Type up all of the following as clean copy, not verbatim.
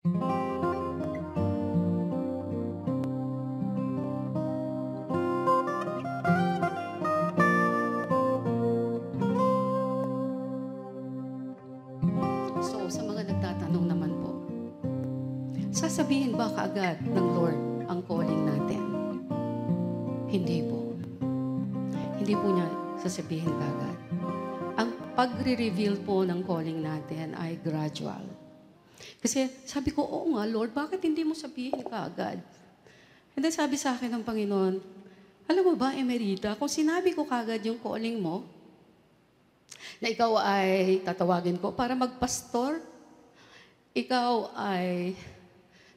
So, sa mga nagtatanong naman po, sasabihin ba kaagad ng Lord ang calling natin? Hindi po. Hindi po niya sasabihin kaagad. Ang pagre-reveal po ng calling natin ay gradual. Kasi sabi ko, oo nga Lord, bakit hindi mo sabihin kaagad? And then sabi sa akin ng Panginoon, alam mo ba, Emerita, kung sinabi ko kaagad yung calling mo, na ikaw ay tatawagin ko para magpastor, ikaw ay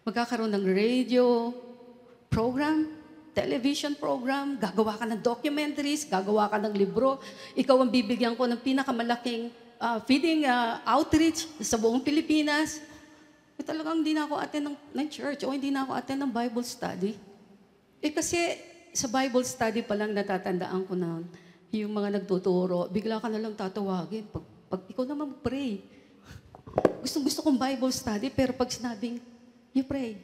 magkakaroon ng radio program, television program, gagawa ka ng documentaries, gagawa ka ng libro, ikaw ang bibigyan ko ng pinakamalaking feeding outreach sa buong Pilipinas. Talagang hindi na ako attend ng church o hindi na ako attend ng Bible study. Kasi sa Bible study pa lang natatandaan ko na yung mga nagtuturo, bigla ka na lang tatawagin. Pag ikaw naman pray. Gusto kong Bible study, pero pag sinabing, you pray.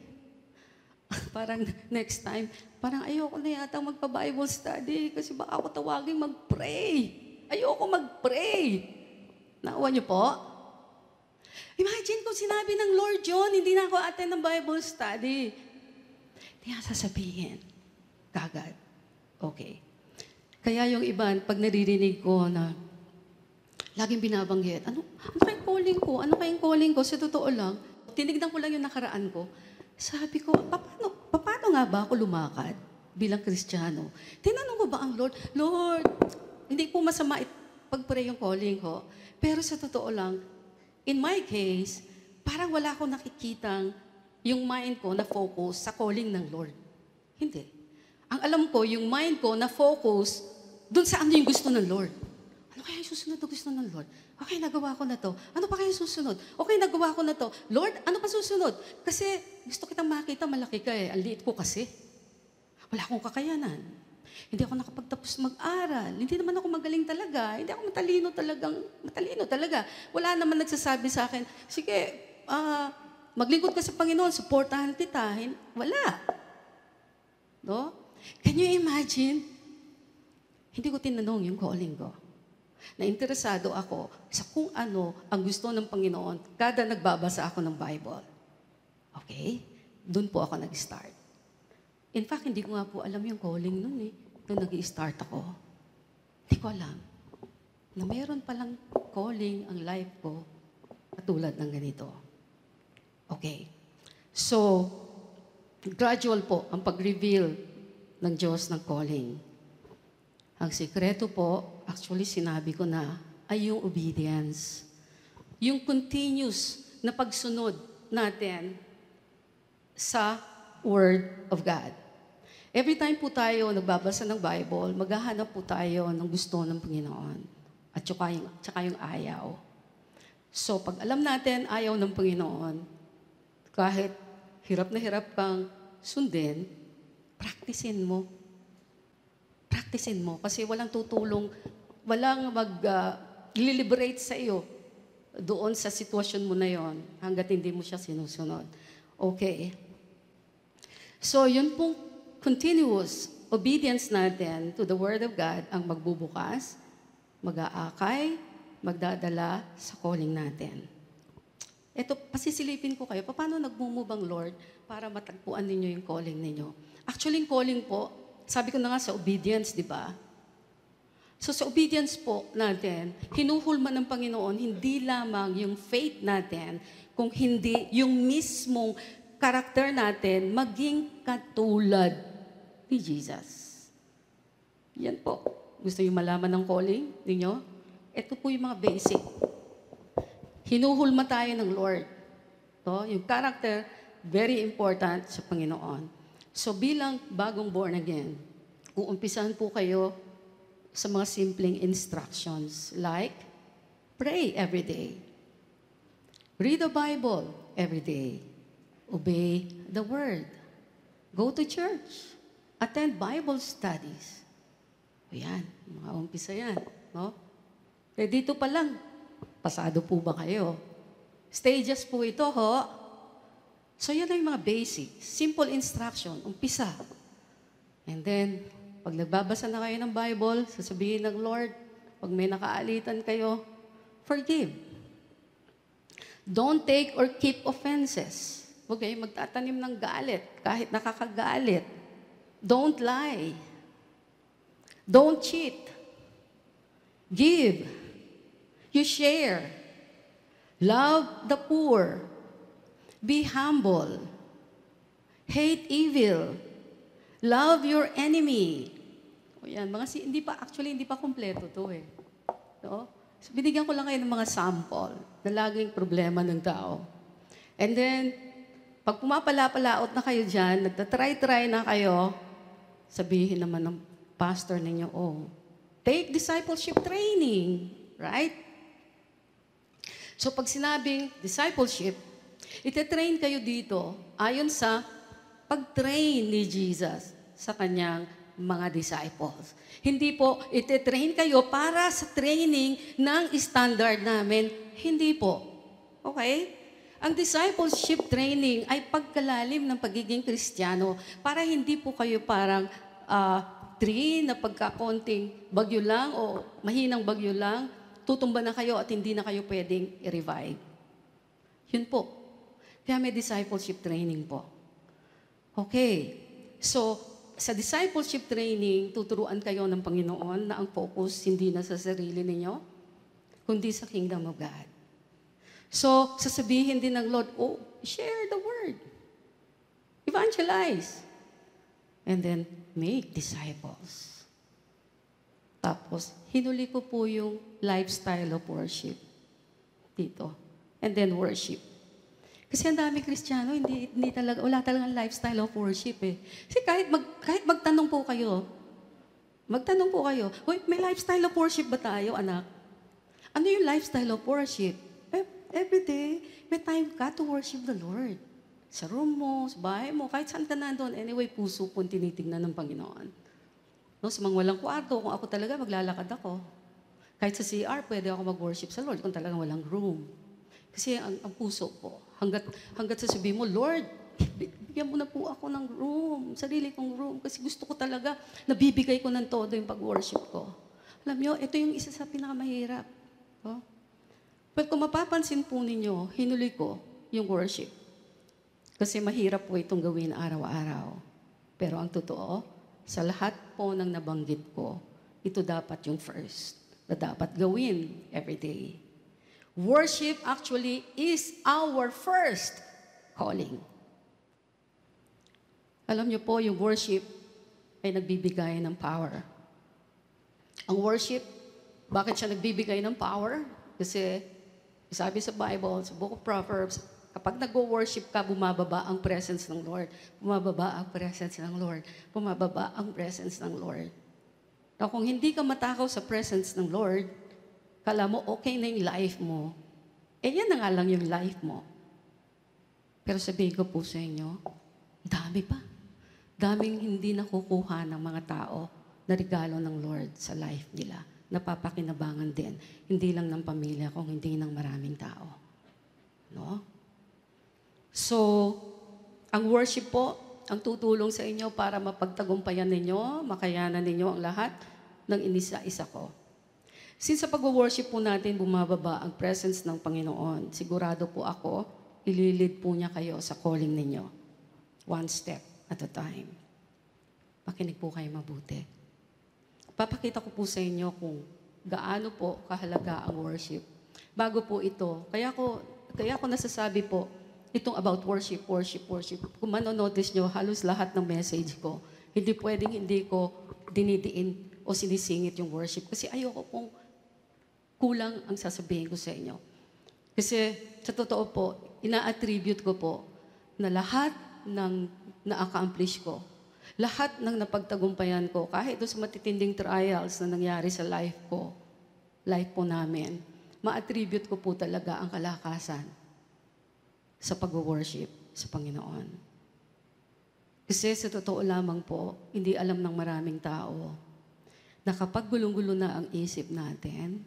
Parang next time, parang ayoko na yata magpa-Bible study kasi baka ako tawagin mag-pray. Ayoko mag-pray. Naawa niyo po? Imagine kung sinabi ng Lord John, hindi na ako attend ng Bible study. Hindi nga sasabihin. Kagad. Okay. Kaya yung iba, pag naririnig ko na laging binabanggit, ano kayong calling ko? Ano kayong calling ko? Sa totoo lang, tinignan ko lang yung nakaraan ko. Sabi ko, paano nga ba ako lumakad bilang Kristiyano? Tinanong ko ba ang Lord, Lord, hindi po masama pag-pray yung calling ko. Pero sa totoo lang, in my case, parang wala akong nakikitang yung mind ko na focus sa calling ng Lord. Hindi. Ang alam ko, yung mind ko na focus doon sa ano yung gusto ng Lord. Ano kaya yung susunod na gusto ng Lord? Okay, nagawa ko na to. Ano pa kaya yung susunod? Okay, nagawa ko na to. Lord, ano pa susunod? Kasi gusto kitang makita, malaki ka eh. Ang liit ko kasi. Wala akong kakayanan. Hindi ako nakapagtapos mag-aral. Hindi naman ako magaling talaga. Hindi ako matalino talaga. Wala naman nagsasabi sa akin, sige, maglingkod ka sa Panginoon, supportahan kita. Wala. No? Can you imagine? Hindi ko tinanong yung calling ko. Na-interesado ako sa kung ano ang gusto ng Panginoon kada nagbabasa ako ng Bible. Okay? Doon po ako nag-start. In fact, hindi ko nga po alam yung calling nun eh. Doon nag-i-start ako. Hindi ko alam na meron palang calling ang life ko katulad ng ganito. Okay. So, gradual po ang pag-reveal ng Diyos ng calling. Ang sikreto po, actually sinabi ko na, ay yung obedience. Yung continuous na pagsunod natin sa Word of God. Every time po tayo nagbabasa ng Bible, maghahanap po tayo ng gusto ng Panginoon. At tsaka yung ayaw. So, pag alam natin ayaw ng Panginoon, kahit hirap na hirap kang sundin, practicein mo. Practicein mo kasi walang tutulong, walang mag-liberate sa iyo doon sa sitwasyon mo na yon hanggat hindi mo siya sinusunod. Okay. So, yun pong continuous obedience natin to the Word of God ang magbubukas, mag-aakay, magdadala sa calling natin. Ito, pasisilipin ko kayo, paano nagmumove ang Lord para matagpuan ninyo yung calling ninyo? Actually, yung calling po, sabi ko na nga sa obedience, di ba? So sa obedience po natin, hinuhulma ng Panginoon, hindi lamang yung faith natin, kung hindi yung mismong karakter natin maging katulad ni Jesus. Yan po. Gusto niyo malaman ng calling ninyo? Ito po yung mga basic. Hinuhulma tayo ng Lord. Yung character, very important sa Panginoon. So bilang bagong born again, uumpisahan po kayo sa mga simpleng instructions like, pray every day. Read the Bible every day. Obey the Word. Go to church. Attend Bible studies. O yan, mga umpisa yan. No? Eh dito pa lang, pasado po ba kayo? Stages po ito, ho? So yan ay mga basic, simple instruction, umpisa. And then, pag nagbabasa na kayo ng Bible, sasabihin ng Lord, pag may nakaalitan kayo, forgive. Don't take or keep offenses. Huwag kayong magtatanim ng galit, kahit nakakagalit. Don't lie. Don't cheat. Give. You share. Love the poor. Be humble. Hate evil. Love your enemy. O yan, hindi pa kompleto to eh. No? So, binigyan ko lang kayo ng mga sample na laging problema ng tao. And then, pag pumapala-palaot na kayo dyan, nagtatry-try na kayo, sabihin naman ng pastor ninyo, take discipleship training. Right? So, pag sinabing discipleship, ite-train kayo dito ayon sa pag-train ni Jesus sa kanyang mga disciples. Hindi po, ite-train kayo para sa training ng standard namin. Hindi po. Okay? Ang discipleship training ay pagkalalim ng pagiging Kristiyano para hindi po kayo parang tree na pagkakonting bagyo lang o mahinang bagyo lang, tutumba na kayo at hindi na kayo pwedeng i-revive. Yun po. Kaya may discipleship training po. Okay. So, sa discipleship training, tuturuan kayo ng Panginoon na ang focus hindi na sa sarili ninyo, kundi sa kingdom of God. So, sasabihin din ng Lord, share the word. Evangelize. And then, make disciples. Tapos, hinuli ko po yung lifestyle of worship dito. And then, worship. Kasi ang dami Kristiyano, wala talagang lifestyle of worship eh. Kasi kahit magtanong po kayo, may lifestyle of worship ba tayo, anak? Ano yung lifestyle of worship? Every day, may time ka to worship the Lord. Sa room mo, sa bahay mo, kahit saan ka nandun. Anyway, puso po tinitignan ng Panginoon. No, sa mga walang kwarto, kung ako talaga, maglalakad ako. Kahit sa CR, pwede ako mag-worship sa Lord kung talagang walang room. Kasi ang puso po, hanggat sasabihin mo, Lord, bigyan mo na po ako ng room, sarili kong room, kasi gusto ko talaga, nabibigay ko ng todo yung pag-worship ko. Alam nyo, ito yung isa sa pinakamahirap. No? But kung mapapansin po ninyo, hinuli ko yung worship. Kasi mahirap po itong gawin araw-araw. Pero ang totoo, sa lahat po ng nabanggit ko, ito dapat yung first na dapat gawin every day. Worship actually is our first calling. Alam niyo po, yung worship ay nagbibigay ng power. Ang worship, bakit siya nagbibigay ng power? Kasi sabi sa Bible, sa Book of Proverbs, kapag nag-worship ka, bumababa ang presence ng Lord. Bumababa ang presence ng Lord. Bumababa ang presence ng Lord. Now, kung hindi ka matakaw sa presence ng Lord, kala mo okay na yung life mo, yan na nga lang yung life mo. Pero sabihin ko po sa inyo, dami pa. Daming hindi nakukuha ng mga tao na regalo ng Lord sa life nila. Napapakinabangan din. Hindi lang ng pamilya, kung hindi ng maraming tao. No? So, ang worship po, ang tutulong sa inyo para mapagtagumpayan ninyo, makayanan ninyo ang lahat ng inisa-isa ko. Since sa pag-worship po natin, bumababa ang presence ng Panginoon, sigurado po ako, ililid po niya kayo sa calling ninyo. One step at a time. Pakinig po kayo mabuti. Papakita ko po sa inyo kung gaano po kahalaga ang worship. Bago po ito, kaya ko nasasabi po, itong about worship. Kung manonotice nyo, halos lahat ng message ko, hindi pwedeng hindi ko dinidiin o sinisingit yung worship. Kasi ayoko pong kulang ang sasabihin ko sa inyo. Kasi sa totoo po, ina-attribute ko po na lahat ng na-accomplish ko, lahat ng napagtagumpayan ko, kahit doon sa matitinding trials na nangyari sa life ko, life po namin, ma-attribute ko po talaga ang kalakasan sa pag-worship sa Panginoon. Kasi sa totoo lamang po, hindi alam ng maraming tao na kapag gulong-gulo na ang isip natin,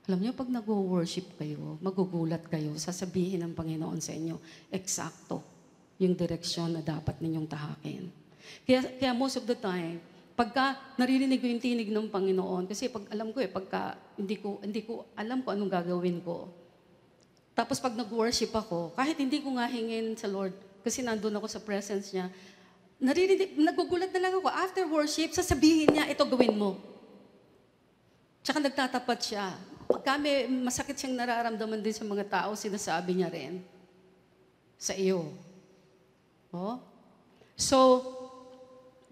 alam niyo, pag nag-worship kayo, magugulat kayo, sasabihin ng Panginoon sa inyo, eksakto. yung direksyon na dapat ninyong tahakin. Kaya most of the time, pagka naririnig ko yung tinig ng Panginoon, kasi pag alam ko pagka hindi ko alam ko anong gagawin ko. Tapos pag nag-worship ako, kahit hindi ko nga hingin sa Lord, kasi nandun ako sa presence niya, nagugulat na lang ako. After worship, sasabihin niya, ito gawin mo. Tsaka nagtatapat siya. Pagka may masakit siyang nararamdaman din sa mga tao, sinasabi niya rin sa iyo. Oh? So,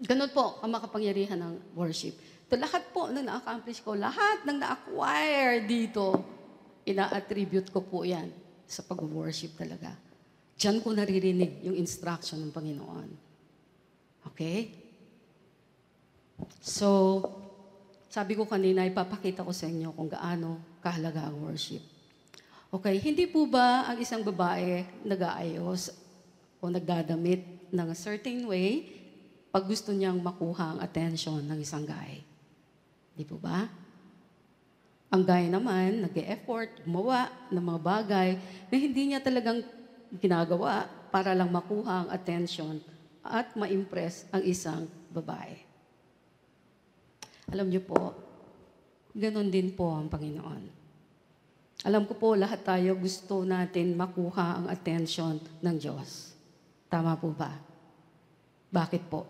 ganun po ang makapangyarihan ng worship. Ito lahat po na na-accomplish ko, lahat ng na-acquire dito, ina-attribute ko po yan sa pag-worship talaga. Diyan ko naririnig yung instruction ng Panginoon. Okay? So, sabi ko kanina, ipapakita ko sa inyo kung gaano kahalaga ang worship. Okay, hindi po ba ang isang babae nag-aayos o nagdadamit ng a certain way pag gusto niyang makuha ang attention ng isang guy? Di po ba? Ang guy naman, nag-e-effort, gumawa ng mga bagay na hindi niya talagang ginagawa para lang makuha ang attention at ma-impress ang isang babae. Alam niyo po, ganon din po ang Panginoon. Alam ko po, lahat tayo gusto natin makuha ang attention ng Diyos. Tama po ba? Bakit po?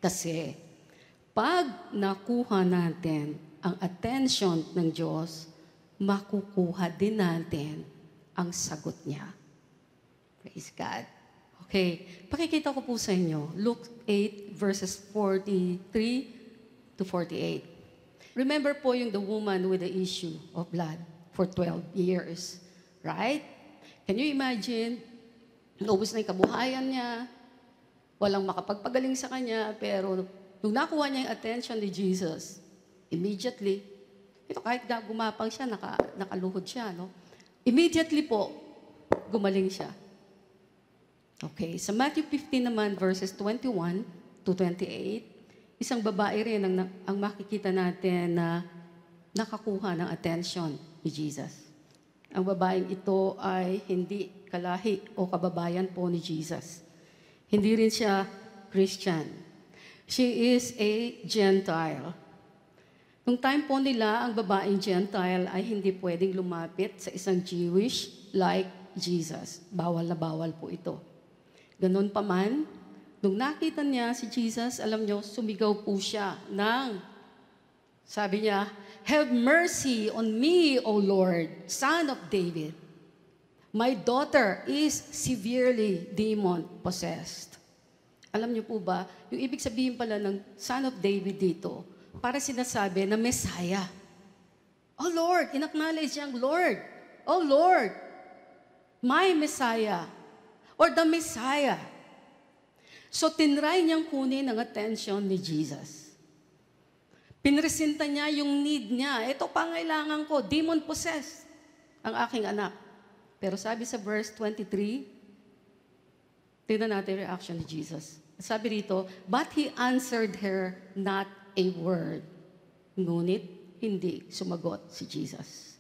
Kasi, pag nakuha natin ang attention ng Diyos, makukuha din natin ang sagot niya. Praise God. Okay, pakikita ko po sa inyo, Luke 8 verses 43 to 48. Remember po yung the woman with the issue of blood for 12 years. Right? Can you imagine? Naubos na yung kabuhayan niya, walang makapagpagaling sa kanya, pero nung nakuha niya yung attention ni Jesus, immediately, ito kahit gumapang siya, nakaluhod siya, no? Immediately po, gumaling siya. Okay, sa Matthew 15 naman, verses 21 to 28, isang babae rin ang makikita natin na nakakuha ng attention ni Jesus. Ang babaeng ito ay hindi kalahi o kababayan po ni Jesus. Hindi rin siya Christian. She is a Gentile. Nung time po nila, ang babaeng Gentile ay hindi pwedeng lumapit sa isang Jewish like Jesus. Bawal na bawal po ito. Ganon pa man, nung nakita niya si Jesus, alam niyo, sumigaw po siya sabi niya, "Have mercy on me, O Lord, Son of David. My daughter is severely demon-possessed." Alam niyo po ba, yung ibig sabihin pala ng Son of David dito, para sinasabi na Messiah. Oh Lord, in-acknowledge niyang Lord. Oh Lord, my Messiah. Or the Messiah. So, tinry niyang kunin ang attention ni Jesus. Pinresenta niya yung need niya. Ito pangailangan ko, demon-possessed ang aking anak. Pero sabi sa verse 23, tingnan natin reaction ni Jesus. Sabi rito, "But he answered her not a word." Ngunit, hindi sumagot si Jesus.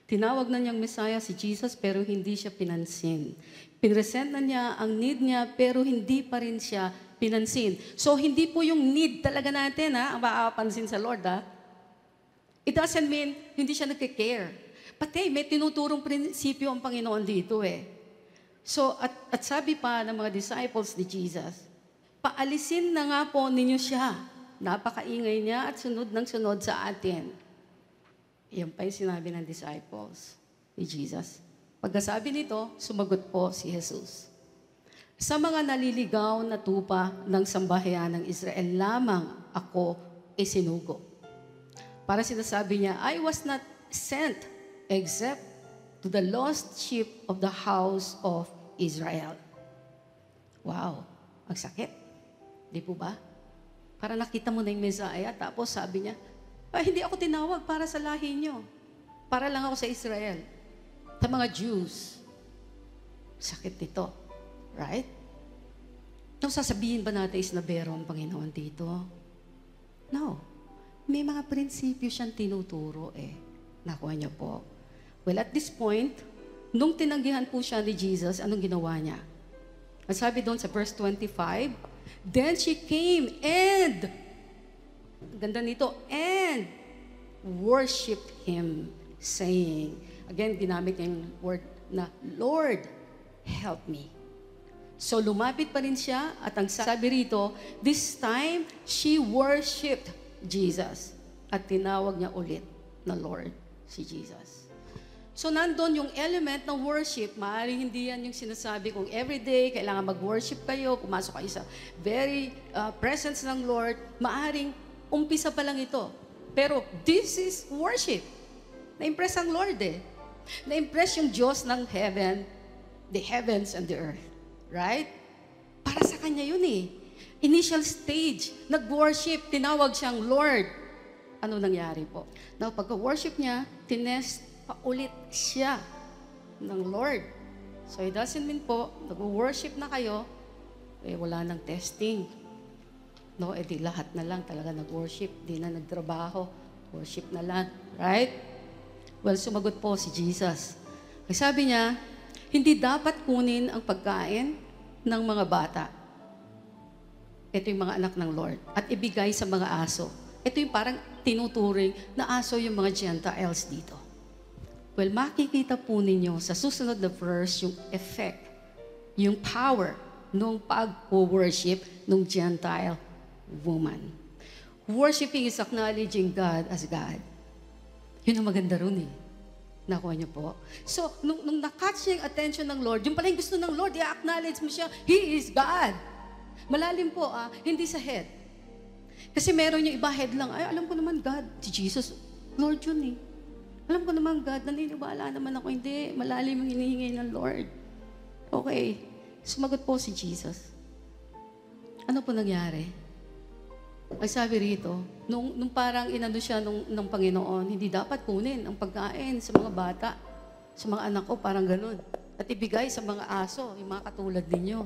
Tinawag na niyang Messiah si Jesus pero hindi siya pinansin. Pinresent na niya ang need niya pero hindi pa rin siya pinansin. So, hindi po yung need talaga natin ang makapansin sa Lord. It doesn't mean hindi siya nagkikare. Pati may tinuturong prinsipyo ang Panginoon dito So, at sabi pa ng mga disciples ni Jesus, paalisin na nga po ninyo siya. Napakaingay niya at sunod ng sunod sa atin. Yan pa yung sinabi ng disciples ni Jesus. Pagkasabi nito, sumagot po si Jesus. Sa mga naliligaw na tupa ng sambahayan ng Israel lamang ako isinugo. Para sinasabi niya, I was not sent except to the lost sheep of the house of Israel. Wow, ang sakit. Di po ba? Para nakita mo na yung Messiah, tapos sabi niya, hindi ako tinawag para sa lahi niyo. Para lang ako sa Israel. Sa mga Jews. Sakit nito. Right? Nung sasabihin ba natin is nabero ang Panginoon dito? No. May mga prinsipyo siyang tinuturo Nakuha niyo po. Well, at this point, nung tinanggihan po siya ni Jesus, anong ginawa niya? Masabi doon sa verse 25, then she came and, ganda nito, and worshiped him, saying, again, ginamit yung word na, Lord, help me. So lumapit pa rin siya at ang sabi rito, this time, she worshiped Jesus. At tinawag niya ulit na Lord, si Jesus. So nandun yung element ng worship, maaaring hindi yan yung sinasabi kung everyday, kailangan mag-worship kayo, pumasok kayo sa very presence ng Lord, maaaring umpisa pa lang ito. Pero this is worship. Na-impress ang Lord eh. Na-impress yung Diyos ng heaven, the heavens and the earth. Right? Para sa Kanya yun eh. Initial stage, nag-worship, tinawag siyang Lord. Ano nangyari po? Now, pagka-worship niya, tinest paulit siya ng Lord. So it doesn't mean po, nag-worship na kayo, eh wala nang testing. No, eh di lahat na lang talaga nag-worship, di na nagtrabaho, worship na lang. Right? Well, sumagot po si Jesus. Kasi sabi niya, hindi dapat kunin ang pagkain ng mga bata. Ito yung mga anak ng Lord. At ibigay sa mga aso. Ito yung parang tinuturing na aso yung mga Gentiles dito. Well, makikita po ninyo sa susunod na verse yung effect, yung power nung pag-worship nung Gentile woman. Worshiping is acknowledging God as God. Yun ang maganda ron eh. Nakuha niyo po. So, nung na-catch niya yung attention ng Lord, yung pala yung gusto ng Lord, i-acknowledge mo siya, He is God. Malalim po hindi sa head. Kasi meron yung iba head lang, ay alam ko naman God, si Jesus, Lord yun eh. Alam ko naman, God, naniniwala naman ako, hindi, malalim yung hinihingi ng Lord. Okay, sumagot po si Jesus. Ano po nangyari? Ay sabi rito, nung parang inano siya ng Panginoon, hindi dapat kunin ang pagkain sa mga bata, sa mga anak ko, parang ganun. At ibigay sa mga aso, yung mga katulad ninyo.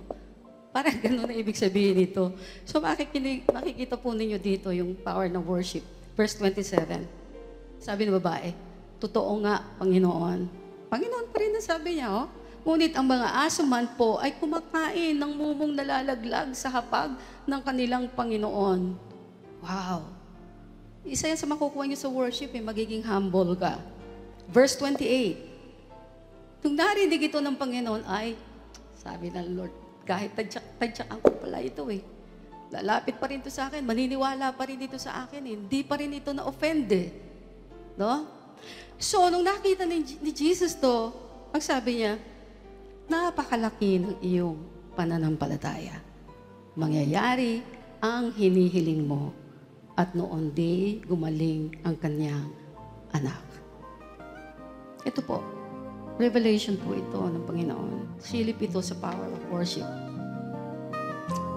Parang ganun na ibig sabihin nito. So makikita po ninyo dito yung power ng worship. Verse 27, sabi ng babae, totoo nga, Panginoon. Panginoon pa rin na sabi niya, oh. Ngunit ang mga aso man po ay kumakain ng mumong nalalaglag sa hapag ng kanilang Panginoon. Wow. Isa yan sa makukuha niyo sa worship, magiging humble ka. Verse 28. Nung narinig ito ng Panginoon ay, sabi ng Lord, kahit tadyakan ko pala ito eh. Lalapit pa rin ito sa akin, maniniwala pa rin ito sa akin eh. Hindi pa rin ito na-offend eh. No? So, nung nakita ni Jesus to, ang sabi niya, napakalaki ng iyong pananampalataya. Mangyayari ang hinihiling mo at noon di gumaling ang kanyang anak. Ito po, revelation po ito ng Panginoon. Silip ito sa power of worship.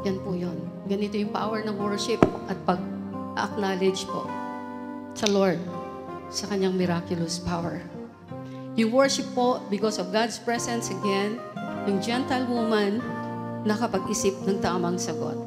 Yan po yun. Ganito yung power ng worship at pag-acknowledge po sa Lord, sa kanyang miraculous power. You worship po because of God's presence again, yung Gentile woman nakapag-isip ng tamang sagot.